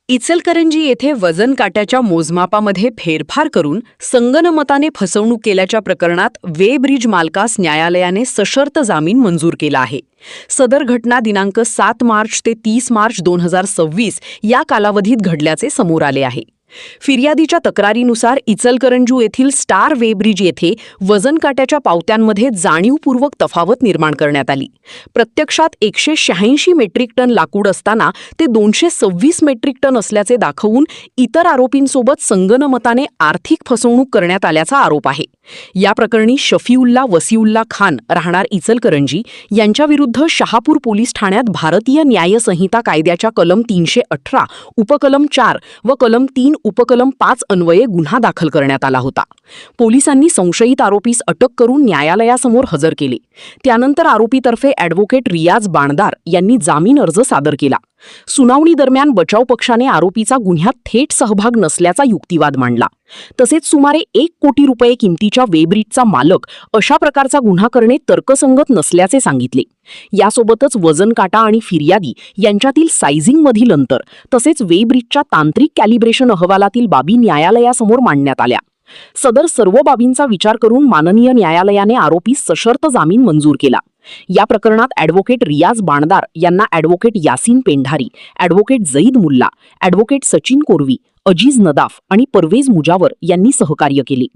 इचलकरंजी येथे वजन काट्याच्या मोजमापामध्ये फेरफार करून संगनमताने फसवणूक केल्याच्या प्रकरणात वे ब्रिज मालकास न्यायालयाने सशर्त जामीन मंजूर केला आहे. सदर घटना दिनांक 7 मार्च ते 30 मार्च 2026 या कालावधीत घडल्याचे समोर आले आहे. फिर्यादीच्या तक्रारीनुसार इचलकरंजी येथील स्टार वे ब्रिज येथे वजन काट्याच्या पावत्यांमध्ये जाणीवपूर्वक तफावत निर्माण करण्यात आली. प्रत्यक्षात 186 मेट्रिक टन लाकूड असताना ते 226 मेट्रिक टन असल्याचे दाखवून इतर आरोपींसोबत संगनमताने आर्थिक फसवणूक करण्यात आल्याचा आरोप आहे. या प्रकरणी शफीउल्ला वसीउल्ला खान राहणार इचलकरंजी यांच्याविरुद्ध शहापूर पोलीस ठाण्यात भारतीय न्याय संहिता कायद्याच्या कलम 318 उपकलम 4 व कलम 3 उपकलम 5 अन्वये गुन्हा दाखल करण्यात आला होता. पोलिसांनी संशयित आरोपीस अटक करून न्यायालयासमोर हजर केले. त्यानंतर आरोपीतर्फे ॲडव्होकेट रियाज बाणदार यांनी जामीन अर्ज सादर केला. सुनावणी दरम्यान बचाव पक्षाने आरोपीचा गुन्ह्यात थेट सहभाग नसल्याचा युक्तिवाद मांडला. तसेच सुमारे 1 कोटी रुपये किमतीच्या वेब्रिजचा मालक अशा प्रकारचा गुन्हा करणे तर्कसंगत नसल्याचे सांगितले. यासोबतच वजन काटा आणि फिर्यादी यांच्यातील सायझिंगमधील अंतर तसेच वेब्रिजच्या तांत्रिक कॅलिब्रेशन अहवालातील बाबी न्यायालयासमोर मांडण्यात आल्या. सदर सर्व बाबींचा विचार करून माननीय न्यायालयाने आरोपीस सशर्त जामीन मंजूर केला. या प्रकरणात ॲडव्होकेट रियाज बाणदार यांना advocate Yasin Pendhari, advocate Zaid Mulla, advocate Sachin Korvi, Aziz Nadaf आणि परवेज मुजावर यांनी सहकार्य केले.